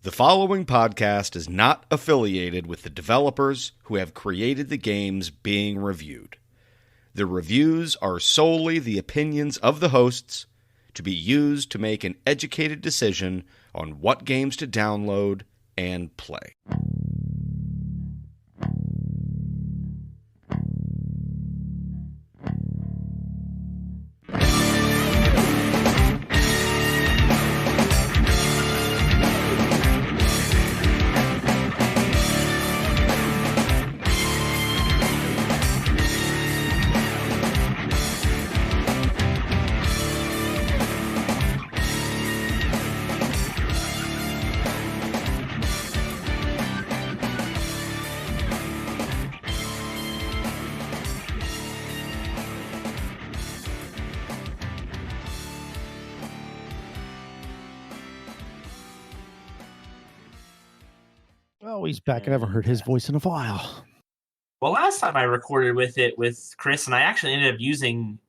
The following podcast is not affiliated with the developers who have created the games being reviewed. The reviews are solely the opinions of the hosts to be used to make an educated decision on what games to download and play. Oh, he's back. I haven't heard his voice in a while. Well, last time I recorded with Chris, and I actually ended up using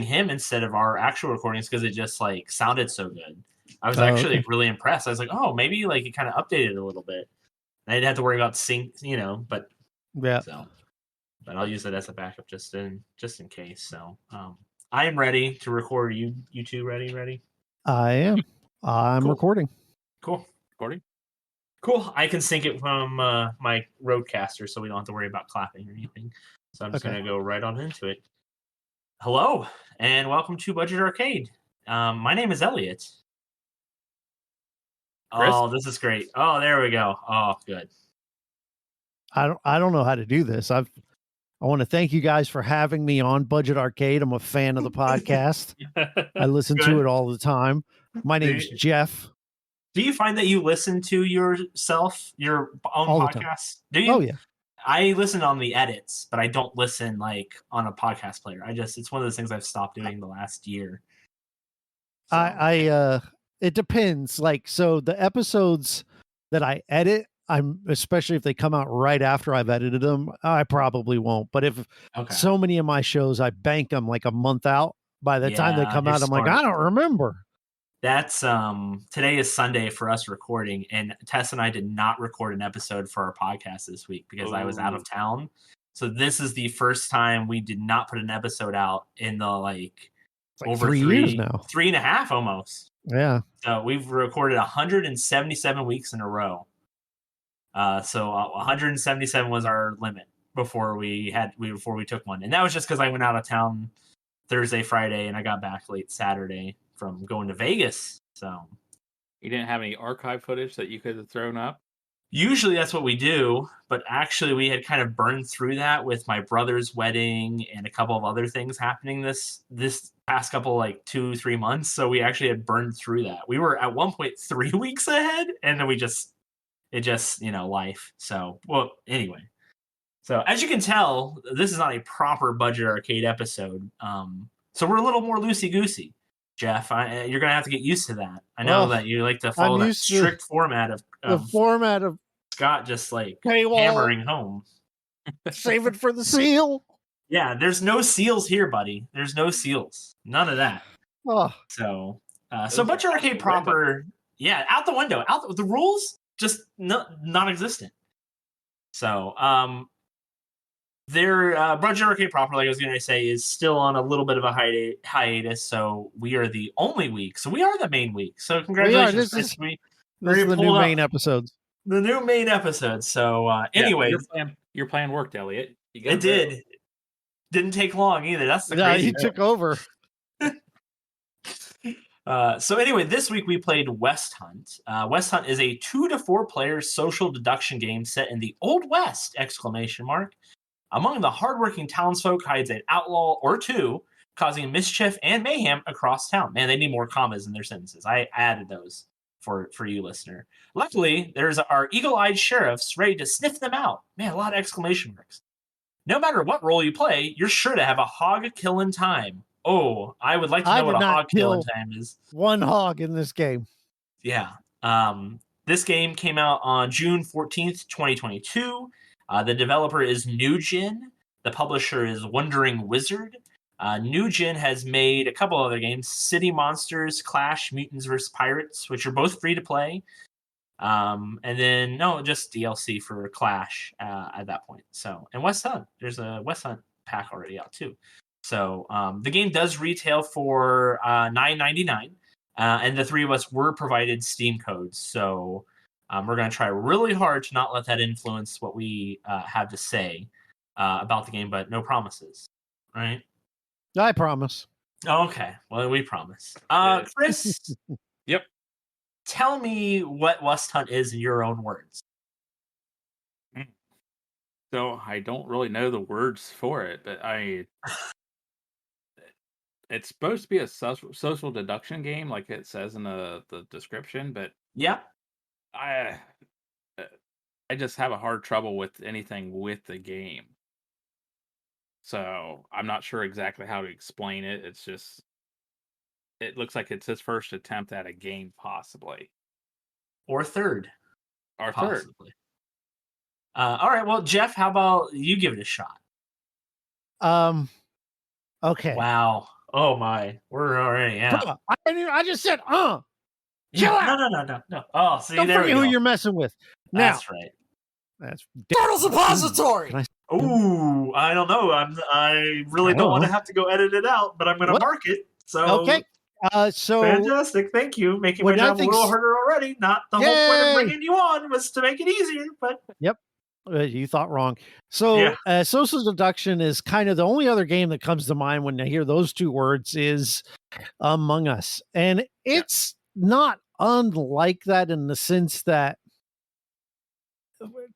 him instead of our actual recordings because it just like sounded so good. I was actually really impressed. I was like, oh, maybe like it kind of updated a little bit. I didn't have to worry about sync, but yeah. But I'll use it as a backup just in case. So I am ready to record. You two ready? I am. I'm recording. Cool. Recording. Cool. I can sync it from my Rodecaster, so we don't have to worry about clapping or anything. So I'm just going to go right on into it. Hello, and welcome to Budget Arcade. My name is Elliot. Chris? Oh, this is great. Oh, there we go. Oh, good. I don't know how to do this. I want to thank you guys for having me on Budget Arcade. I'm a fan of the podcast. I listen to it all the time. My name's Jeff. Do you find that you listen to yourself, your own all podcast? Do you? Oh, yeah. I listen on the edits, but I don't listen like on a podcast player. It's one of those things I've stopped doing the last year. So. It depends. Like, so the episodes that I edit, especially if they come out right after I've edited them, I probably won't. But if so many of my shows, I bank them like a month out. By the time they come out, I'm like, I don't remember. That's today is Sunday for us recording, and Tess and I did not record an episode for our podcast this week because I was out of town. So this is the first time we did not put an episode out in the like over 3 years now, 3.5 almost. Yeah. So we've recorded 177 weeks in a row. So 177 was our limit before we took one, and that was just because I went out of town Thursday, Friday, and I got back late Saturday from going to Vegas. So you didn't have any archive footage that you could have thrown up? Usually that's what we do, but actually we had kind of burned through that with my brother's wedding and a couple of other things happening this past couple, like 2-3 months. So we actually had burned through that. We were at one point 3 weeks ahead, and then life. So, well, anyway. So as you can tell, this is not a proper Budget Arcade episode. So we're a little more loosey-goosey. Jeff, you're going to have to get used to that. I know that you like to follow that strict format of the format of Scott just like hammering home. Save it for the seal. Yeah, there's no seals here, buddy. There's no seals. None of that. Oh. So Budget Arcade proper, out the window. The rules just non-existent. So their Budget Arcade proper, like I was going to say, is still on a little bit of a hiatus. So we are the only week. So we are the main week. So congratulations. This is the new main episodes. The new main episodes. So anyway. Your plan worked, Elliot. It did. Didn't take long either. That's the crazy he took over. So anyway, this week we played West Hunt. West Hunt is a 2 to 4 player social deduction game set in the Old West! Among the hardworking townsfolk hides an outlaw or two, causing mischief and mayhem across town. Man, they need more commas in their sentences. I added those for you, listener. Luckily, there's our eagle-eyed sheriffs ready to sniff them out. Man, a lot of exclamation marks. No matter what role you play, you're sure to have a hog killing time. Oh, I would like to know what a hog killing time is. One hog in this game. Yeah. This game came out on June 14th, 2022. The developer is Nugin. The publisher is Wandering Wizard. Nugin has made a couple other games, City Monsters, Clash, Mutants vs. Pirates, which are both free to play. And then just DLC for Clash at that point. So, and West Hunt, there's a West Hunt pack already out too. So the game does retail for $9.99, and the three of us were provided Steam codes. So we're going to try really hard to not let that influence what we have to say about the game, but no promises, right? I promise. Okay, well, we promise. Chris, Yep. tell me what West Hunt is in your own words. So I don't really know the words for it, but it's supposed to be a social deduction game, like it says in the description. But Yeah. I just have a hard trouble with anything with the game. So I'm not sure exactly how to explain it. It's just, it looks like it's his first attempt at a game, possibly. Or third. Or possibly. third. All right. Well, Jeff, how about you give it a shot? Okay. Wow. Oh my. We're already out. I just said, chill out. No. Oh, see, don't there forget we go. who you're messing with. Now, that's right. That's Turtle Suppository. Ooh, I don't know. I really don't want to have to go edit it out, but I'm going to mark it. So okay. So fantastic. Thank you. Making my job a little harder already. Not the whole point of bringing you on was to make it easier, but yep. You thought wrong. So social deduction is kind of the only other game that comes to mind when I hear those two words is Among Us. And it's not unlike that in the sense that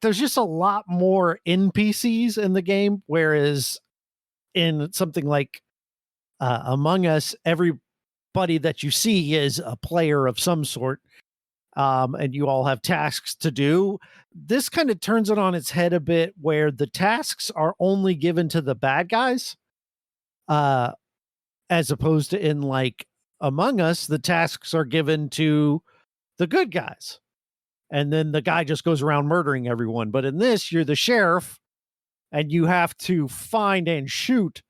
there's just a lot more NPCs in the game, whereas in something like Among Us, everybody that you see is a player of some sort. And you all have tasks to do. This kind of turns it on its head a bit, where the tasks are only given to the bad guys, as opposed to in like Among Us, the tasks are given to the good guys, and then the guy just goes around murdering everyone. But in this, you're the sheriff, and you have to find and shoot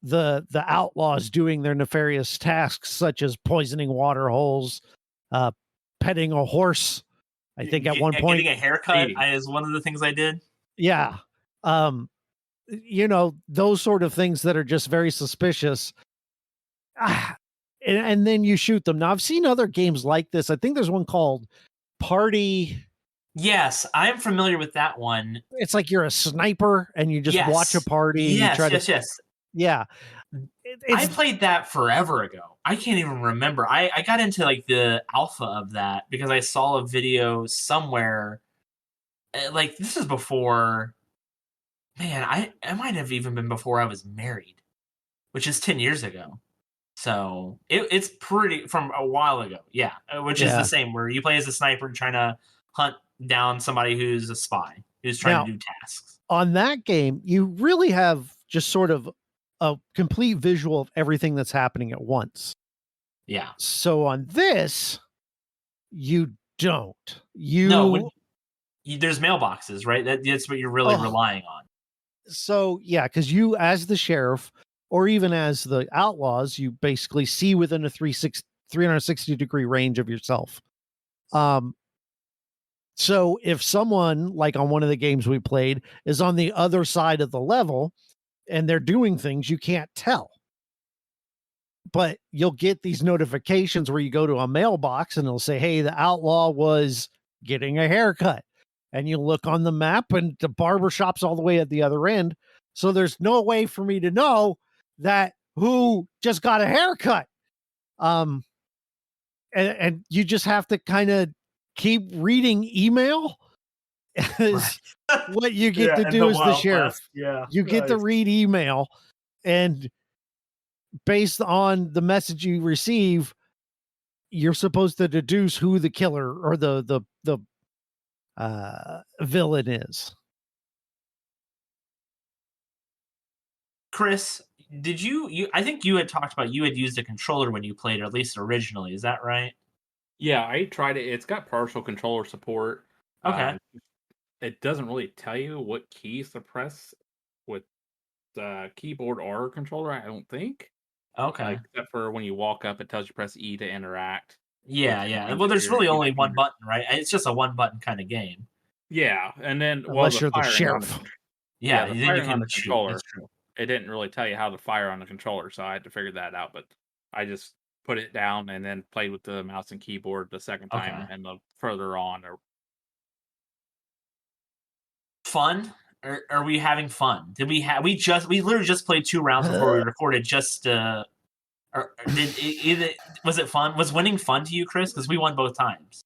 the outlaws doing their nefarious tasks, such as poisoning water holes, petting a horse. I think at one point getting a haircut is one of the things I did. Yeah. Those sort of things that are just very suspicious. And then you shoot them. Now I've seen other games like this. I think there's one called Party. Yes, I'm familiar with that one. It's like you're a sniper and you just watch a party. Yes, and you try yes. Yeah. I played that forever ago. I can't even remember. I got into like the alpha of that because I saw a video somewhere. Like this is before, man. I might have even been before I was married, which is 10 years ago. So it's pretty from a while ago. Yeah, which is the same where you play as a sniper trying to hunt down somebody who's a spy who's trying to do tasks. On that game, you really have just sort of a complete visual of everything that's happening at once. Yeah. So on this, you don't. There's mailboxes, right? That's what you're really relying on. So yeah, because you as the sheriff or even as the outlaws, you basically see within a 360 degree range of yourself. So if someone, like on one of the games we played, is on the other side of the level and they're doing things, you can't tell. But you'll get these notifications where you go to a mailbox and it'll say, hey, the outlaw was getting a haircut. And you look on the map and the barbershop's all the way at the other end. So there's no way for me to know that who just got a haircut. And you just have to kind of keep reading email. What you get to do as the sheriff. You get to read email, and based on the message you receive, you're supposed to deduce who the killer or the villain is. Chris, did you I think you had talked about you had used a controller when you played, or at least originally. Is that right? Yeah, I tried it. It's got partial controller support. Okay. It doesn't really tell you what keys to press with the keyboard or controller, I don't think. Okay. Except for when you walk up, it tells you press E to interact. Yeah. Well, there's really only one button, right? It's just a one button kind of game. Yeah, and then unless you're the sheriff. Yeah, the then firing you can on the shoot. controller. That's true. It didn't really tell you how to fire on the controller, so I had to figure that out. But I just put it down and then played with the mouse and keyboard the second time and the further on. Fun? Are we having fun? Did we have? We literally just played 2 rounds before we recorded. Just or was it fun? Was winning fun to you, Chris? Because we won both times.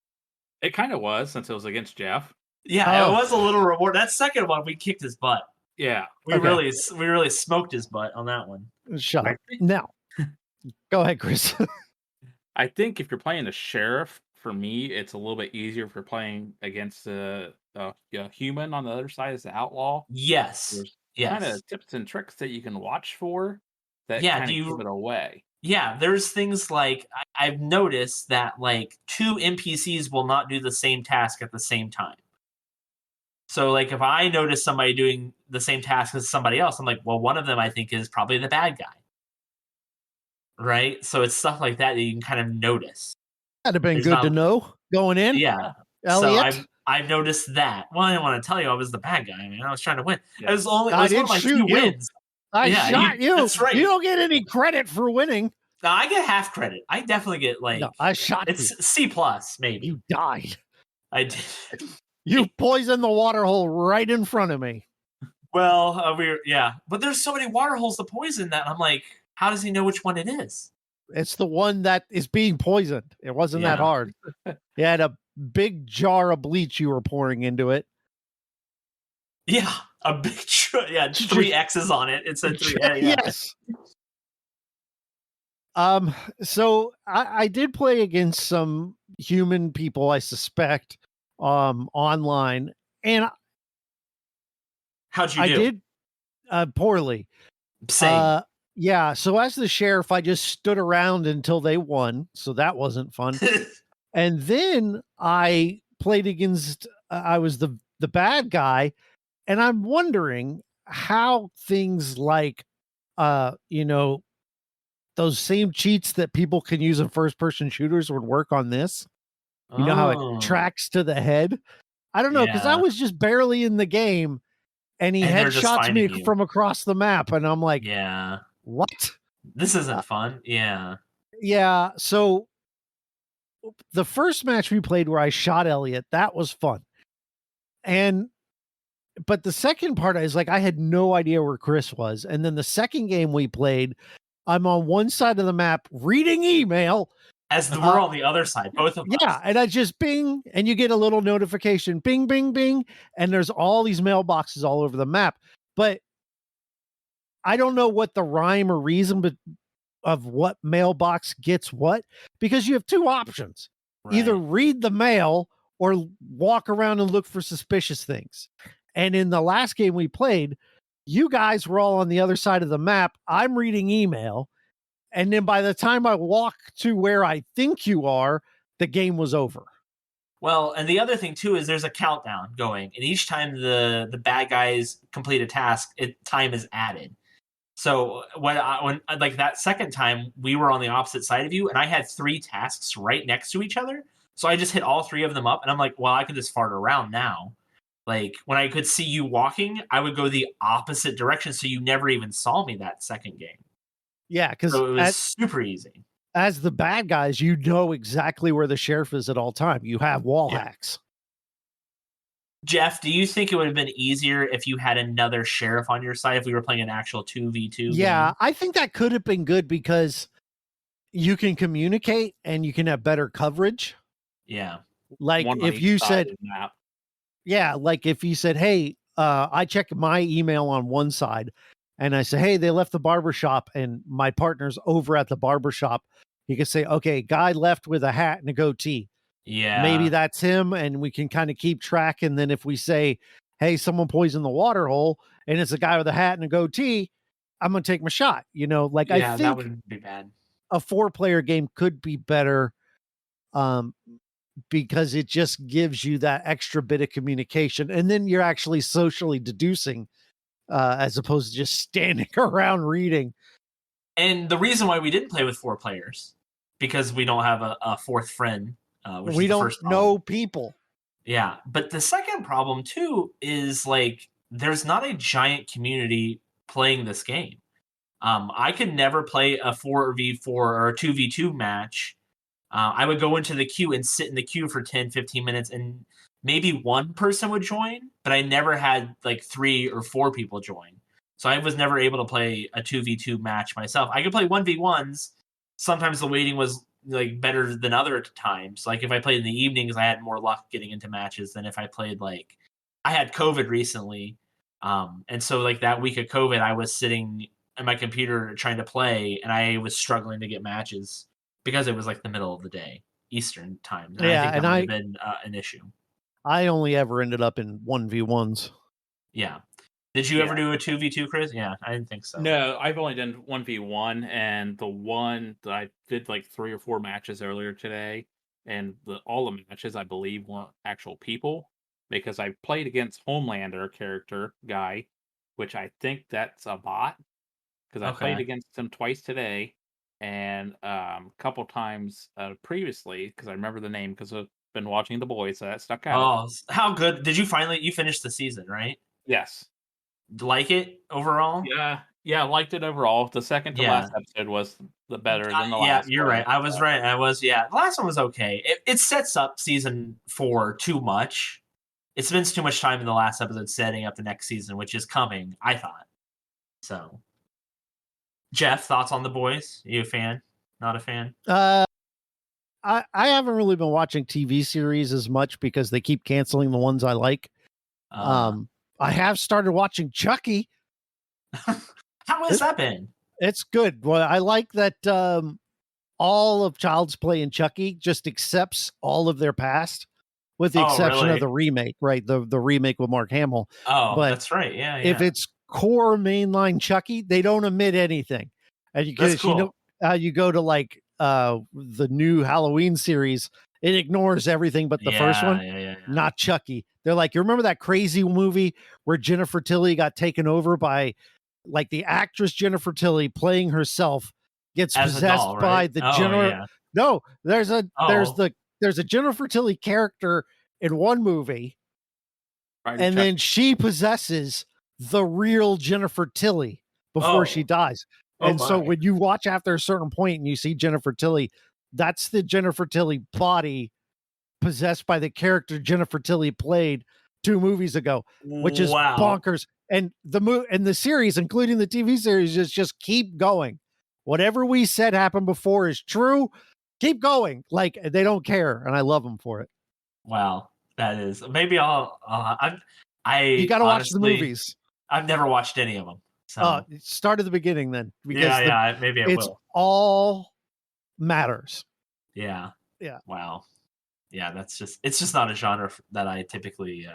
It kind of was since it was against Jeff. Yeah, It was a little reward. That second one, we kicked his butt. Yeah, we really smoked his butt on that one. Shut up. Now, go ahead, Chris. I think if you're playing the sheriff, for me, it's a little bit easier if you're playing against a human on the other side as the outlaw. Yes. There's kind of tips and tricks that you can watch for that kind of give it away. Yeah, there's things like I've noticed that like 2 NPCs will not do the same task at the same time. So like if I notice somebody doing the same task as somebody else, I'm like, well, one of them I think is probably the bad guy. Right? So it's stuff like that you can kind of notice. That'd have been good to know going in. Yeah. Elliot? So I've noticed that. Well, I didn't want to tell you I was the bad guy. I mean, I was trying to win. Yeah. It was one of my 2 wins. I shot you. That's right. You don't get any credit for winning. No, I get half credit. I definitely get I shot it's you. C+, maybe. You died. I did. You poisoned the water hole right in front of me. Well, but there's so many water holes to poison that I'm like, how does he know which one it is? It's the one that is being poisoned. It wasn't that hard. You had a big jar of bleach you were pouring into it. Yeah, a big 3 X's on it. It said 3. Yes. So I did play against some human people, I suspect, online, and how'd you do? I did poorly. Same. Yeah, so as the sheriff, I just stood around until they won, so that wasn't fun. And then I played against, I was the bad guy, and I'm wondering how things like, those same cheats that people can use in first-person shooters would work on this. You know how it tracks to the head? I don't know, because I was just barely in the game, and he headshots me from across the map, and I'm like, what? This isn't fun. Yeah. Yeah, so the first match we played where I shot Elliot, that was fun. But the second part is like I had no idea where Chris was. And then the second game we played, I'm on one side of the map reading email. As we're on the other side, both of us. Yeah, and I just bing, and you get a little notification, bing, bing, bing, and there's all these mailboxes all over the map. But I don't know what the rhyme or reason of what mailbox gets what, because you have 2 options. Right. Either read the mail or walk around and look for suspicious things. And in the last game we played, you guys were all on the other side of the map. I'm reading email. And then by the time I walk to where I think you are, the game was over. Well, and the other thing too is there's a countdown going, and each time the bad guys complete a task, time is added. So when like that second time, we were on the opposite side of you, and I had 3 tasks right next to each other. So I just hit all 3 of them up, and I'm like, well, I could just fart around now. Like when I could see you walking, I would go the opposite direction, so you never even saw me that second game. Yeah, because it was super easy. As the bad guys, you know exactly where the sheriff is at all time. You have wall hacks. Jeff, do you think it would have been easier if you had another sheriff on your side if we were playing an actual 2v2 Yeah, game? I think that could have been good because you can communicate and you can have better coverage. Yeah. Like if you said, like if you said, hey, I checked my email on one side and I say, hey, they left the barbershop and my partner's over at the barbershop. He could say, okay, guy left with a hat and a goatee. Yeah. Maybe that's him. And we can kind of keep track. And then if we say, hey, someone poisoned the water hole and it's a guy with a hat and a goatee, I'm going to take my shot. You know, like I think that wouldn't be bad. A 4-player game could be better because it just gives you that extra bit of communication. And then you're actually socially deducing as opposed to just standing around reading. And the reason why we didn't play with 4 players because we don't have a fourth friend. Which we is the don't first problem. know people. Yeah, but the second problem too is like there's not a giant community playing this game. I could never play a 4v4 or a 2v2 match. I would go into the queue and sit in the queue for 10, 15 minutes and maybe one person would join, but I never had like 3 or 4 people join. So I was never able to play a 2v2 match myself. I could play 1v1s. Sometimes the waiting was like better than other times. Like if I played in the evenings, I had more luck getting into matches than if I played like I had COVID recently. And so like that week of COVID, I was sitting at my computer trying to play and I was struggling to get matches because it was like the middle of the day, Eastern time. And I think that might have been an issue. I only ever ended up in 1v1s. Yeah. Did you ever do a 2v2, Chris? Yeah, I didn't think so. No, I've only done 1v1, and the one that I did like 3 or 4 matches earlier today, and all the matches I believe weren't actual people, because I played against Homelander character guy, which I think that's a bot, because I played against him twice today, and a couple times previously, because I remember the name because I've been watching The Boys, so that stuck out. Oh, how good. Did you finish the season, right? Yes. Like it overall? Yeah, I liked it overall. The second to last episode was the better than the last. Yeah, you're right. I was right. The last one was okay. It sets up season 4 too much. It spends too much time in the last episode setting up the next season, which is coming, I thought. So, Jeff, thoughts on The Boys? Are you a fan? Not a fan? I haven't really been watching TV series as much because they keep canceling the ones I like. I have started watching Chucky. How has that been? It's good. Well, I like that all of Child's Play and Chucky just accepts all of their past, with the exception of the remake, right? The remake with Mark Hamill. Oh, but that's right. Yeah. If it's core mainline Chucky, they don't omit anything. And because you know how you go to like the new Halloween series, it ignores everything but the first one. Not Chucky. They're like, you remember that crazy movie where Jennifer Tilly got taken over by like the actress Jennifer Tilly playing herself gets possessed by the No, there's a Jennifer Tilly character in one movie, and then she possesses the real Jennifer Tilly before she dies. And so when you watch after a certain point and you see Jennifer Tilly, that's the Jennifer Tilly body possessed by the character Jennifer Tilly played 2 movies ago, which is bonkers. And the series, including the TV series, is just keep going. Whatever we said happened before is true. Keep going. Like they don't care, and I love them for it. Wow, that is maybe you got to watch the movies. I've never watched any of them. So start at the beginning then. Because maybe I will. It's all matters. Yeah. Wow. Yeah, it's just not a genre that I typically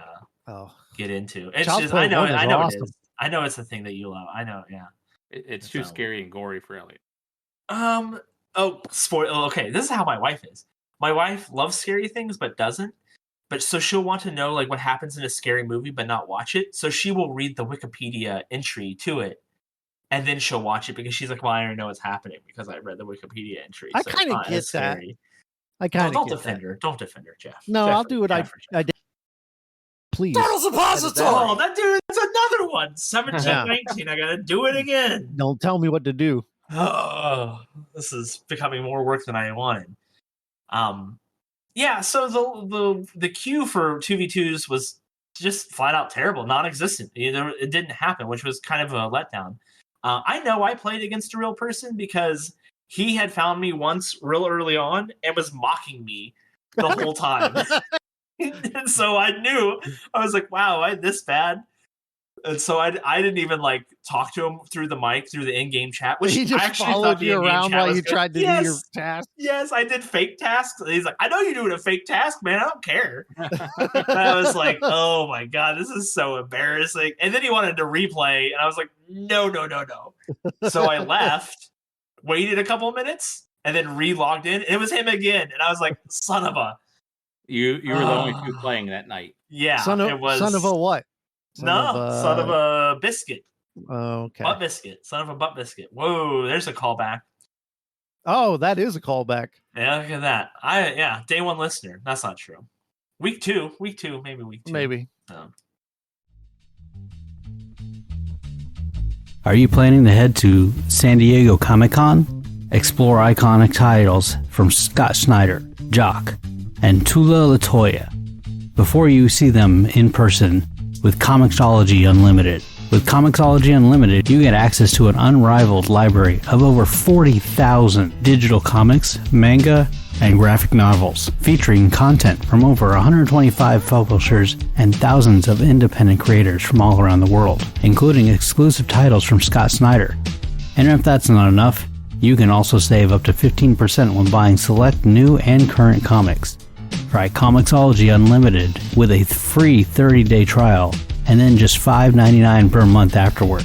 get into. It's just I know awesome. It is. I know it's the thing that you love. I know, yeah. It's too scary and gory for Elliot. Spoil. Okay, this is how my wife is. My wife loves scary things but doesn't. But so she'll want to know like what happens in a scary movie but not watch it. So she will read the Wikipedia entry to it. And then she'll watch it because she's like, well, I already know what's happening because I read the Wikipedia entry. I kind of get that. I kind of don't defend her. Don't defend her, Jeff. No, I'll do what I did. Please. Turtle Suppository! Oh, that dude, that's another one. 1719. I gotta do it again. Don't tell me what to do. Oh, this is becoming more work than I wanted. Yeah, so the queue for 2v2s was just flat out terrible, non-existent. It didn't happen, which was kind of a letdown. I know I played against a real person because he had found me once real early on and was mocking me the whole time. And so I knew, I was like, wow, I this bad. And so I didn't even like talk to him through the mic, through the in-game chat. Which he just I actually followed you around while you good. tried to do your task. Yes, I did fake tasks. And he's like, I know you're doing a fake task, man. I don't care. And I was like, oh my God, this is so embarrassing. And then he wanted to replay. And I was like, no. So I left, waited a couple of minutes, and then re-logged in. And it was him again. And I was like, son of a. You were the only 2 playing that night. Yeah. Son of a what? Son of a biscuit. Okay. Butt biscuit. Son of a butt biscuit. Whoa, there's a callback. Oh, that is a callback. Yeah, look at that. Day one listener. That's not true. Week two, maybe week 2. Maybe. Are you planning to head to San Diego Comic-Con? Explore iconic titles from Scott Snyder, Jock, and Tula Latoya before you see them in person with Comixology Unlimited. With Comixology Unlimited, you get access to an unrivaled library of over 40,000 digital comics, manga, and graphic novels, featuring content from over 125 publishers and thousands of independent creators from all around the world, including exclusive titles from Scott Snyder. And if that's not enough, you can also save up to 15% when buying select new and current comics. Try Comixology Unlimited with a free 30-day trial and then just $5.99 per month afterward.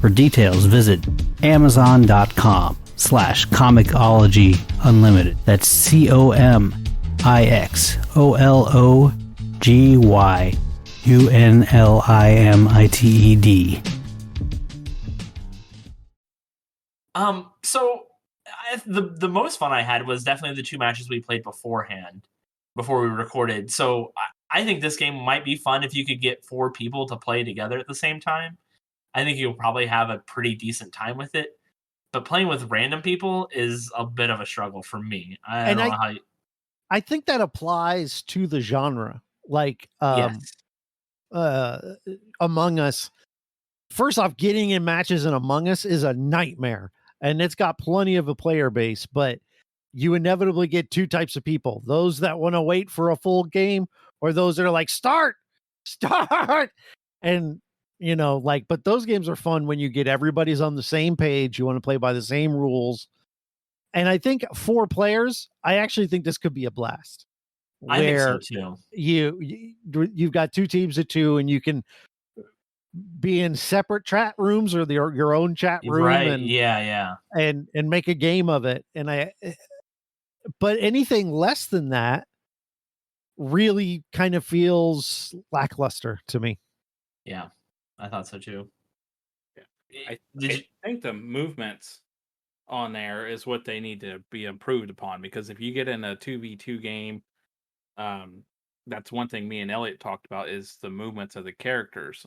For details, visit amazon.com/Comixology Unlimited. That's COMIXOLOGYUNLIMITED. So the most fun I had was definitely the 2 matches we played beforehand, before we recorded. So I think this game might be fun if you could get 4 people to play together at the same time. I think you'll probably have a pretty decent time with it. But playing with random people is a bit of a struggle for me. I don't know how. I think that applies to the genre. Like, Yes. Among Us. First off, getting in matches in Among Us is a nightmare, and it's got plenty of a player base, but you inevitably get 2 types of people: those that want to wait for a full game, or those that are like, start. And, but those games are fun when you get everybody's on the same page. You want to play by the same rules. And I think 4 players, I actually think this could be a blast. I think so too. You've got 2 teams of 2, and you can be in separate chat rooms or your own chat room, Right? and and make a game of it. But anything less than that really kind of feels lackluster to me. Yeah, I thought so too. I think the movements on there is what they need to be improved upon, because if you get in a 2v2 game, that's one thing me and Elliot talked about, is the movements of the characters,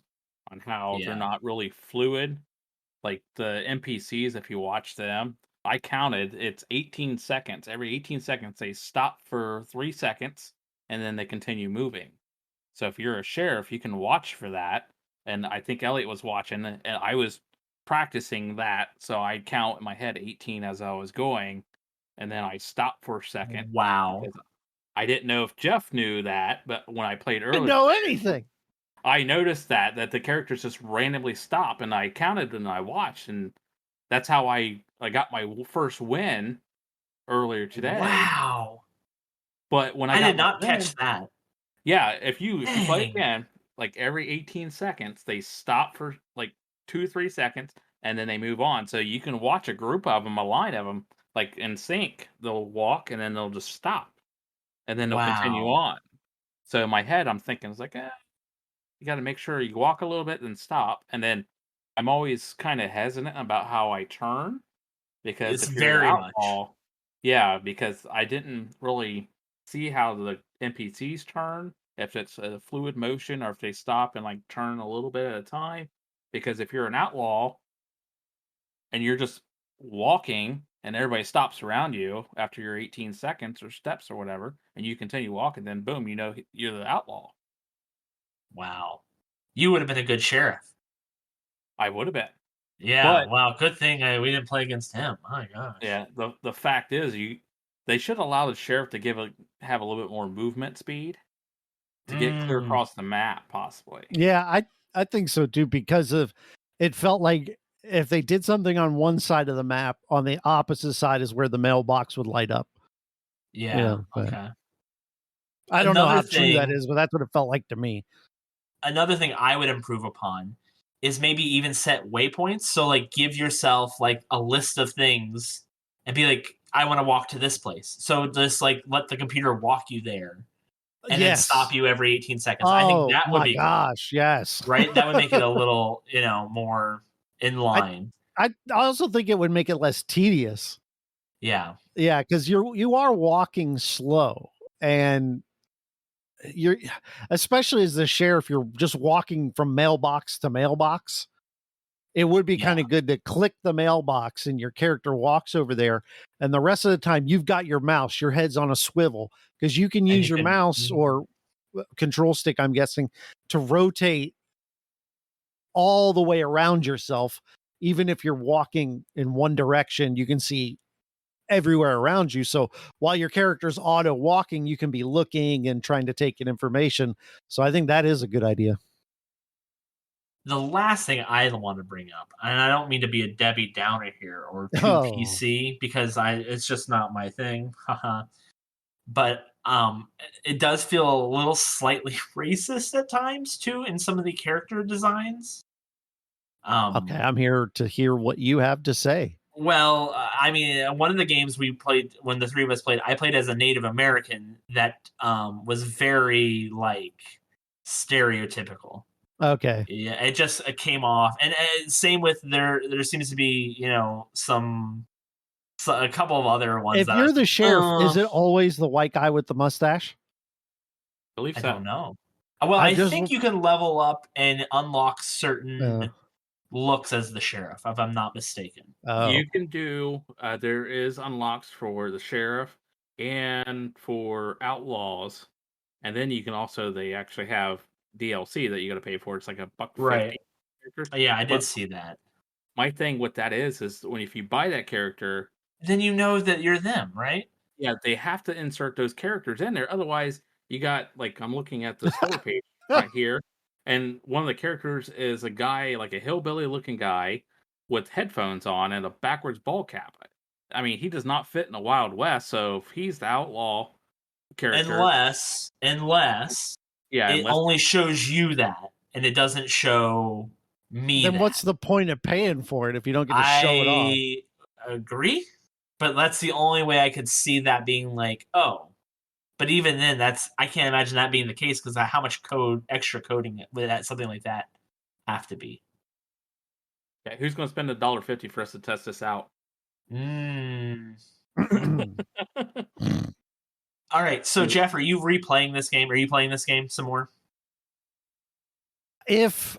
on how they're not really fluid. Like the NPCs, if you watch them, I counted, it's 18 seconds. Every 18 seconds, they stop for 3 seconds, and then they continue moving. So if you're a sheriff, you can watch for that. And I think Elliot was watching, and I was practicing that. So I'd count in my head 18 as I was going, and then I stopped for a second. Wow. I didn't know if Jeff knew that, but when I played earlier, I didn't know anything. I noticed that the characters just randomly stop, and I counted and I watched, and that's how I got my first win earlier today. Wow. But when I did not catch that. Yeah, if you play again, like every 18 seconds, they stop for like 2-3 seconds, and then they move on. So you can watch a group of them, a line of them, like in sync. They'll walk, and then they'll just stop, and then they'll continue on. So in my head, I'm thinking, it's like, you got to make sure you walk a little bit, then stop. And then I'm always kind of hesitant about how I turn, because it's if you're very an outlaw, because I didn't really see how the NPCs turn, if it's a fluid motion or if they stop and like turn a little bit at a time. Because if you're an outlaw and you're just walking and everybody stops around you after your 18 seconds or steps or whatever, and you continue walking, then boom, you're the outlaw. Wow. You would have been a good sheriff. I would have been. Yeah, but, wow, good thing we didn't play against him. My gosh. Yeah, the fact is, they should allow the sheriff to have a little bit more movement speed to get clear across the map, possibly. Yeah, I think so too, because it felt like if they did something on one side of the map, on the opposite side is where the mailbox would light up. Yeah, okay. I don't know how true that is, but that's what it felt like to me. Another thing I would improve upon is maybe even set waypoints. So like give yourself like a list of things and be like, I want to walk to this place. So just like let the computer walk you there and then stop you every 18 seconds. I think that would be gosh, yes. Right? That would make it a little, more in line. I also think it would make it less tedious. Yeah. Yeah, because you are walking slow, and you're, especially as the sheriff, you're just walking from mailbox to mailbox. It would be kind of good to click the mailbox and your character walks over there, and the rest of the time you've got your mouse, your head's on a swivel, because you can use your mouse or control stick, I'm guessing, to rotate all the way around yourself. Even if you're walking in one direction, you can see everywhere around you. So while your character's auto walking, you can be looking and trying to take in information. So I think that is a good idea. The last thing I want to bring up, and I don't mean to be a Debbie Downer here or too PC, because it's just not my thing. But it does feel a little slightly racist at times too in some of the character designs. Okay, I'm here to hear what you have to say. Well, I mean, one of the games we played, when the three of us played, I played as a Native American that was very like stereotypical. Okay. Yeah, it came off, and same with there seems to be a couple of other ones. If you're the sheriff, is it always the white guy with the mustache? I believe so. I don't know. Well, I think you can level up and unlock certain looks as the sheriff, if I'm not mistaken. You can do. There is unlocks for the sheriff and for outlaws, and then you can also. They actually have DLC that you got to pay for. It's like $1.50. Right. Yeah, I did see that. My thing with that is if you buy that character, then you know that you're them, right? Yeah, they have to insert those characters in there. Otherwise, you got like I'm looking at the store page right here, and one of the characters is a guy, like a hillbilly looking guy with headphones on and a backwards ball cap. I mean, he does not fit in the Wild West. So if he's the outlaw character, unless it only shows you that, and it doesn't show me. Then what's the point of paying for it if you don't get to show it off? I agree, but that's the only way I could see that being like, oh. But even then, I can't imagine that being the case, because how much extra coding would that something like that have to be? Okay, who's going to spend $1.50 for us to test this out? All right, so Jeff, are you replaying this game? Are you playing this game some more? If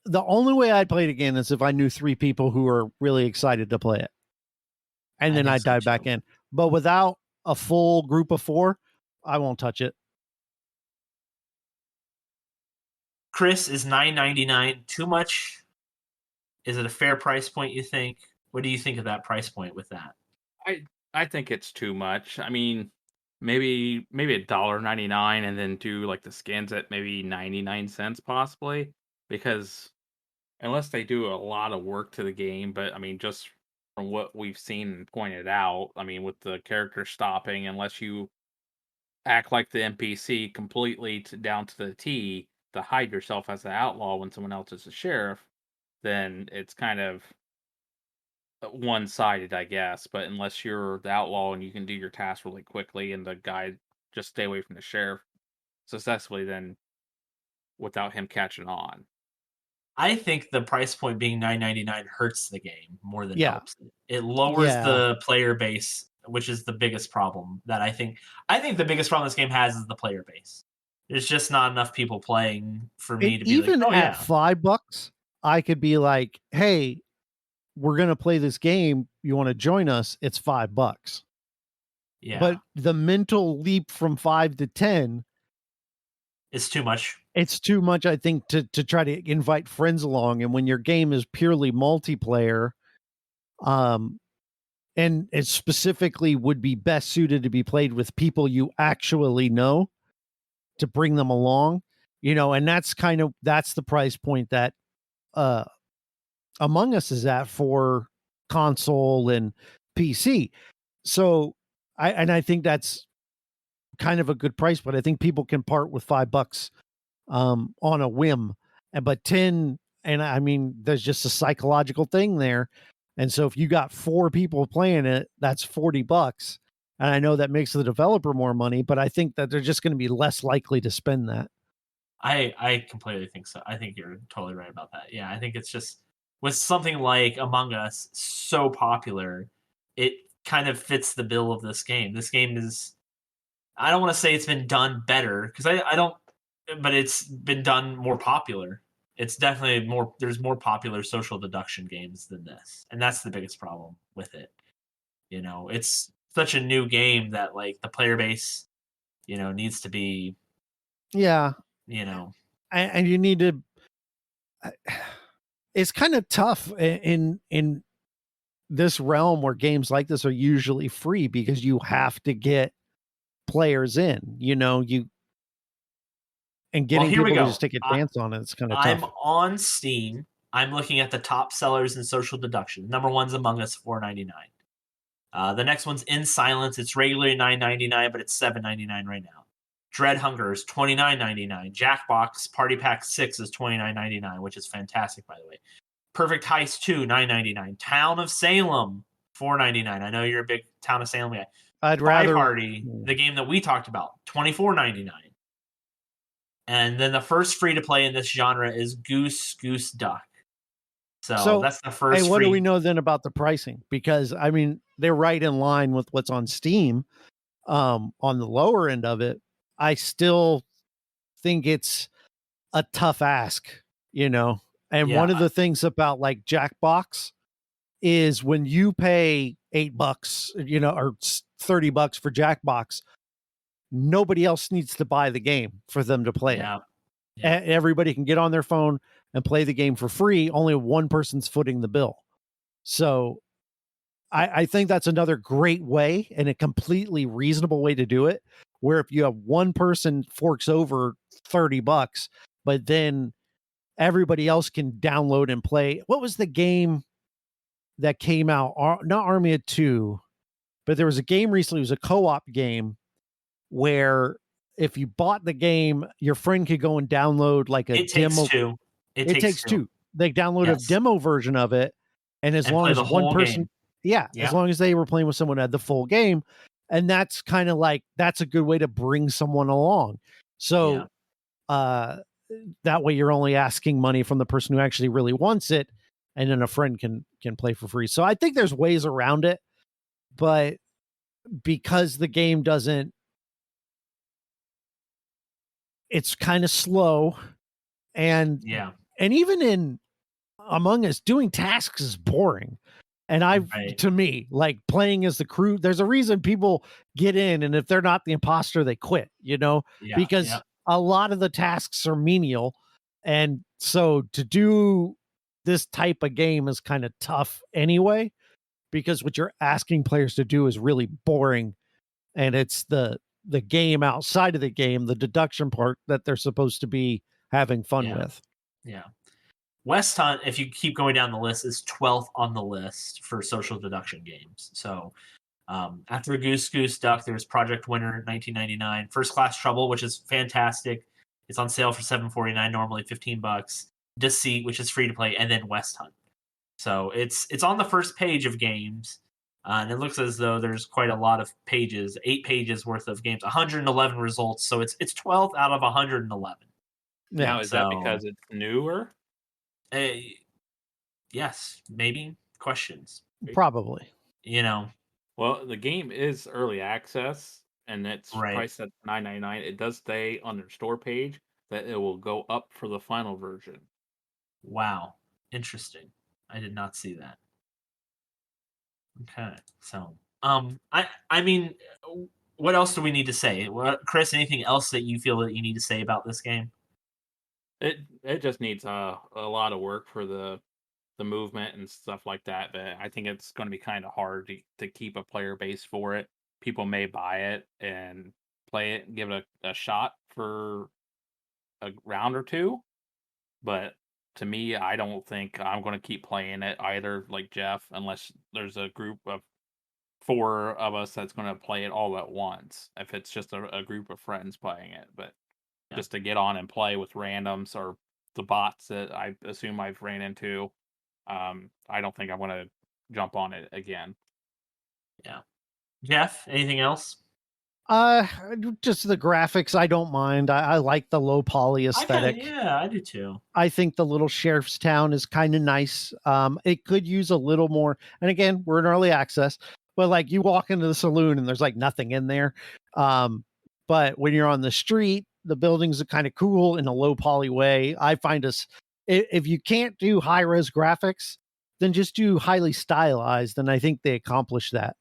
the only way I'd play it again is if I knew 3 people who are really excited to play it, and then I'd dive back in. But without a full group of 4, I won't touch it. Chris, is $9.99 too much? Is it a fair price point, you think? What do you think of that price point with that? I think it's too much. I mean, maybe $1.99 and then do like the skins at maybe 99 cents possibly, because unless they do a lot of work to the game, but I mean, just from what we've seen and pointed out, I mean, with the character stopping, unless you act like the NPC completely down to the T to hide yourself as the outlaw when someone else is the sheriff, then it's kind of one-sided, I guess. But unless you're the outlaw and you can do your task really quickly and the guy just stay away from the sheriff successfully, then without him catching on. I think the price point being $9.99 hurts the game more than helps it. It lowers the player base, which is the biggest problem that I think the biggest problem this game has is the player base. There's just not enough people playing for me to be even like, oh, at $5, I could be like, hey, we're going to play this game. You want to join us? It's $5. Yeah. But the mental leap from 5 to 10, it's too much. It's too much, I think, to try to invite friends along. And when your game is purely multiplayer, and it specifically would be best suited to be played with people you actually know, to bring them along, and that's the price point that Among Us is at for console and PC. So I think that's kind of a good price, but I think people can part with $5 on a whim. But 10, and I mean, there's just a psychological thing there. And so if you got 4 people playing it, that's $40. And I know that makes the developer more money, but I think that they're just going to be less likely to spend that. I completely think so. I think you're totally right about that. Yeah, I think it's just with something like Among Us so popular, it kind of fits the bill of this game. This game is, I don't want to say it's been done better, because I don't, but it's been done more popular. It's definitely there's more popular social deduction games than this. And that's the biggest problem with it. You know, it's such a new game that like the player base, you know, needs to be, yeah, you know, and you need to, it's kind of tough in this realm where games like this are usually free, because you have to get players in, you know, and getting here we people to go. just take a chance on it. It's kind of I'm tough. on Steam. I'm looking at the top sellers in social deduction. Number one's Among Us, $4.99. The next one's In Silence. It's regularly $9.99, but it's $7.99 right now. Dread Hunger is $29.99. Jackbox Party Pack 6 is $29.99, which is fantastic, by the way. Perfect Heist 2, $9.99. Town of Salem, $4.99. I know you're a big Town of Salem guy. I'd rather Party, the game that we talked about, $24.99. And then the first free to play in this genre is Goose Duck. So that's the first. Hey, what do we know then about the pricing? Because I mean, they're right in line with what's on Steam. On the lower end of it, I still think it's a tough ask, you know. And one of the things about like Jackbox is when you pay $8, you know, or $30 for Jackbox, nobody else needs to buy the game for them to play it. Everybody can get on their phone and play the game for free. Only one person's footing the bill. So I think that's another great way and a completely reasonable way to do it, where if you have one person forks over $30, but then everybody else can download and play. What was the game that came out? Not Army of Two, but there was a game recently. It was a co-op game where if you bought the game, your friend could go and download like a demo. It takes two. They download a demo version of it, and as long as one person, as long as they were playing with someone who had the full game, and that's kind of like, that's a good way to bring someone along. So that way you're only asking money from the person who actually really wants it, and then a friend can play for free. So I think there's ways around it, but because the game doesn't, it's kind of slow, and even in Among Us, doing tasks is boring. And to me, like playing as the crew, there's a reason people get in, and if they're not the imposter, they quit, you know, because a lot of the tasks are menial. And so to do this type of game is kind of tough anyway, because what you're asking players to do is really boring. And it's the game outside of the game, the deduction part, that they're supposed to be having fun with. Yeah. West Hunt, if you keep going down the list, is 12th on the list for social deduction games. So after Goose Duck, there's Project Winter, $19.99. First Class Trouble, which is fantastic. It's on sale for $7.49, normally $15. Deceit, which is free to play, and then West Hunt. So it's on the first page of games, and it looks as though there's quite a lot of pages, 8 pages worth of games, 111 results. So it's 12th out of 111. Now, is that because it's newer? Yes, maybe. Questions. Probably. You know. Well, the game is early access, and it's priced at $9.99. It does say on their store page that it will go up for the final version. Wow. Interesting. I did not see that. Okay. So, I mean, what else do we need to say? Chris, anything else that you feel that you need to say about this game? It just needs a lot of work for the movement and stuff like that. But I think it's going to be kind of hard to keep a player base for it. People may buy it and play it and give it a shot for a round or two. But to me, I don't think I'm going to keep playing it either, like Jeff, unless there's a group of 4 of us that's going to play it all at once. If it's just a group of friends playing it. But just to get on and play with randoms or the bots that I assume I've ran into, I don't think I'm going to jump on it again. Yeah. Jeff, anything else? Just the graphics, I don't mind. I like the low poly aesthetic. I do too. I think the little sheriff's town is kind of nice. It could use a little more. And again, we're in early access, but like you walk into the saloon and there's like nothing in there. But when you're on the street, the buildings are kind of cool in a low poly way. I find if you can't do high res graphics, then just do highly stylized. And I think they accomplish that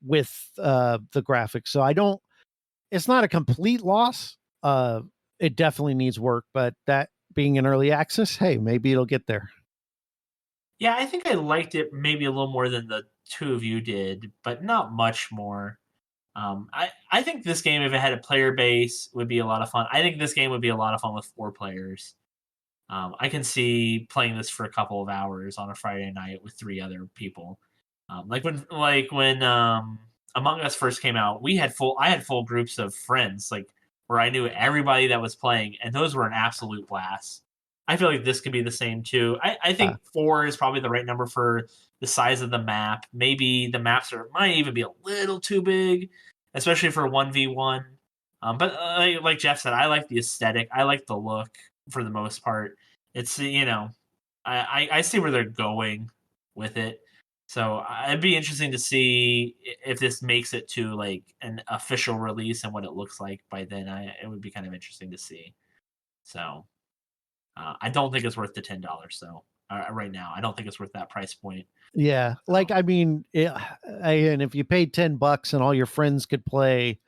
with the graphics. So it's not a complete loss. It definitely needs work, but that being in early access, hey, maybe it'll get there. Yeah, I think I liked it maybe a little more than the two of you did, but not much more. I think this game, if it had a player base, would be a lot of fun. I think this game would be a lot of fun with 4 players. I can see playing this for a couple of hours on a Friday night with 3 other people. Like when Among Us first came out, I had full groups of friends, like where I knew everybody that was playing, and those were an absolute blast. I feel like this could be the same too. I think 4 is probably the right number for the size of the map. Maybe the maps might even be a little too big, especially for 1v1. But like Jeff said, I like the aesthetic. I like the look for the most part. It's, I see where they're going with it. So it'd be interesting to see if this makes it to like an official release and what it looks like by then. It would be kind of interesting to see. So I don't think it's worth the $10 though. Right now, I don't think it's worth that price point. Yeah, like I mean, and if you paid $10 and all your friends could play,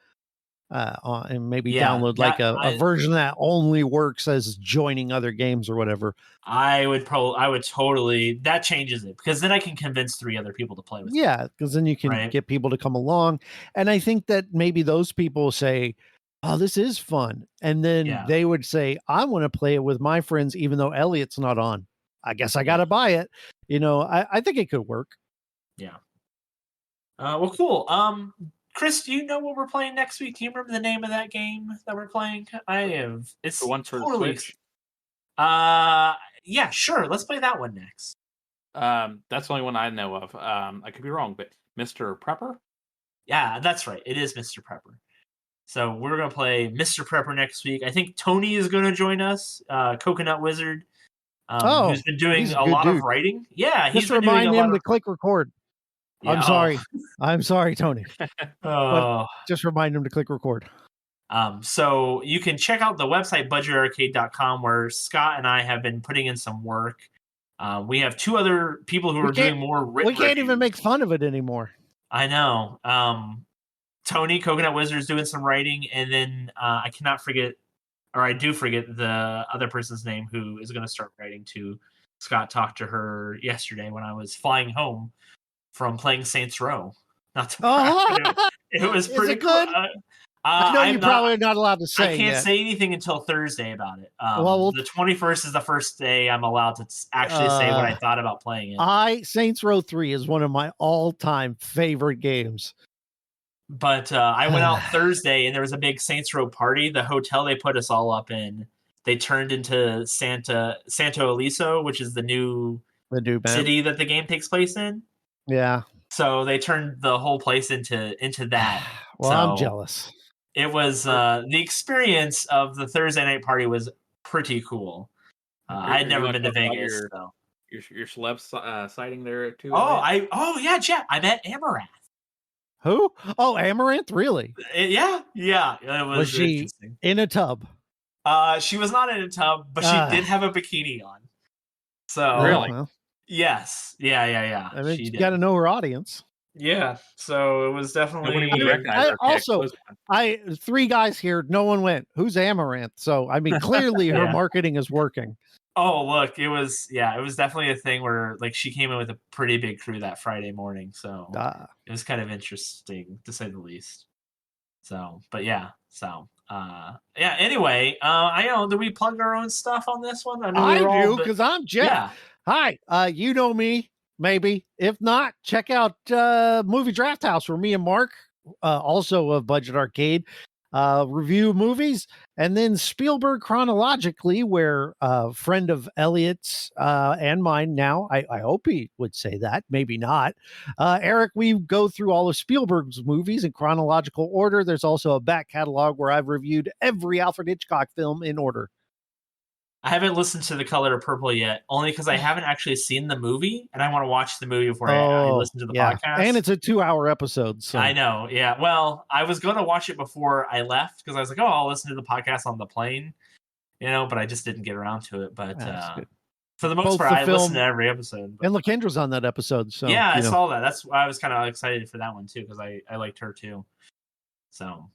and maybe download like a version that only works as joining other games or whatever, I would totally, that changes it, because then I can convince 3 other people to play with me. Yeah, because then you can get people to come along, and I think that maybe those people say, oh, this is fun. And then they would say, I want to play it with my friends, even though Elliot's not on. I guess I got to buy it. I think it could work. Yeah. Well, cool. Chris, do you know what we're playing next week? Do you remember the name of that game that we're playing? I have. It's the one for the Switch. Yeah, sure. Let's play that one next. That's the only one I know of. I could be wrong, but Mr. Prepper? Yeah, that's right. It is Mr. Prepper. So we're going to play Mr. Prepper next week. I think Tony is going to join us, Coconut Wizard, who's been doing a lot of writing. Yeah, just remind him to click record. Yeah, I'm sorry. I'm sorry, Tony. But just remind him to click record. So you can check out the website, budgetarcade.com, where Scott and I have been putting in some work. We have 2 other people who are doing more written. We can't even make fun of it anymore. I know. Tony, Coconut Wizard, is doing some writing, and then I cannot forget, or I do forget the other person's name who is going to start writing too. Scott talked to her yesterday when I was flying home from playing Saints Row. Not to it was pretty good. I know you're probably not allowed to say. I can't say anything until Thursday about it. The 21st is the first day I'm allowed to actually say what I thought about playing it. Saints Row 3 is one of my all-time favorite games. But I went out Thursday, and there was a big Saints Row party. The hotel they put us all up in, they turned into Santo Eliso, which is the new city that the game takes place in. Yeah. So they turned the whole place into that. Well, I'm jealous. It was the experience of the Thursday night party was pretty cool. I had never been to Vegas. Your celeb sighting there too. Yeah, Jeff. I met Amaranth. Who? Oh, Amaranth, really? Yeah. It was she in a tub? She was not in a tub, but she did have a bikini on. So really, yes, yeah. I mean, you got to know her audience. Yeah, so it was definitely. I 3 guys here. No one went. Who's Amaranth? So I mean, clearly her marketing is working. Oh, look, it was definitely a thing where like she came in with a pretty big crew that Friday morning, so it was kind of interesting to say the least. So, but anyway, I know, do we plug our own stuff on this one? I do, because I'm Jeff. Yeah. Hi, you know me, maybe. If not, check out Movie Draft House, where me and Mark, also of Budget Arcade, review movies, and then Spielberg Chronologically, where a friend of Elliot's and mine now, I hope he would say that, maybe not, Eric, we go through all of Spielberg's movies in chronological order. There's also a back catalog where I've reviewed every Alfred Hitchcock film in order. I haven't listened to The Color Purple yet, only because I haven't actually seen the movie, and I want to watch the movie before I listen to the podcast. And it's a 2-hour episode. So. I know, yeah. Well, I was going to watch it before I left because I was like, oh, I'll listen to the podcast on the plane, but I just didn't get around to it. But for the most part, I listen to every episode. And Lakendra's on that episode. So yeah, I saw that. That's why I was kind of excited for that one, too, because I liked her, too. So,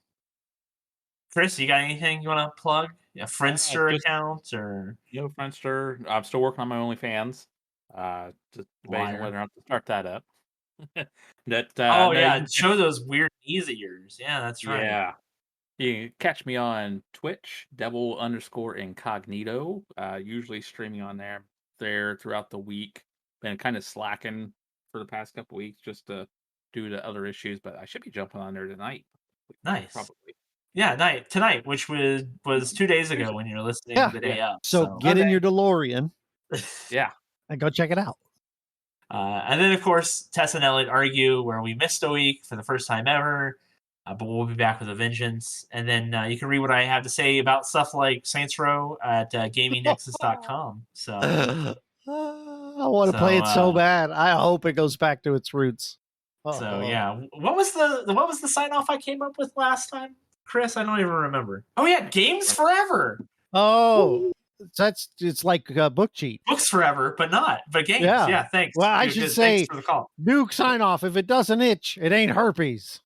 Chris, you got anything you want to plug? A Friendster account or Friendster. I'm still working on my OnlyFans. Just debating whether or not to start that up. Show those weird knees of yours. Yeah, that's right. Yeah, you can catch me on Twitch, devil_incognito. Usually streaming on there throughout the week. Been kind of slacking for the past couple weeks just due to other issues, but I should be jumping on there tonight. Nice, probably. Yeah, tonight, which was 2 days ago when you're listening the day up. So get in your DeLorean. Yeah. And go check it out. And then, of course, Tess and Elliot argue where we missed a week for the first time ever. But we'll be back with a vengeance. And then you can read what I have to say about stuff like Saints Row at gamingnexus.com. So I want to play it so bad. I hope it goes back to its roots. So yeah, what was the sign off I came up with last time, Chris? I don't even remember. Oh yeah, Games Forever. Oh, it's like a book cheat. Books Forever, but not. But games. Yeah, thanks. Well, I should say for the call. Nuke sign off. If it doesn't itch, it ain't herpes.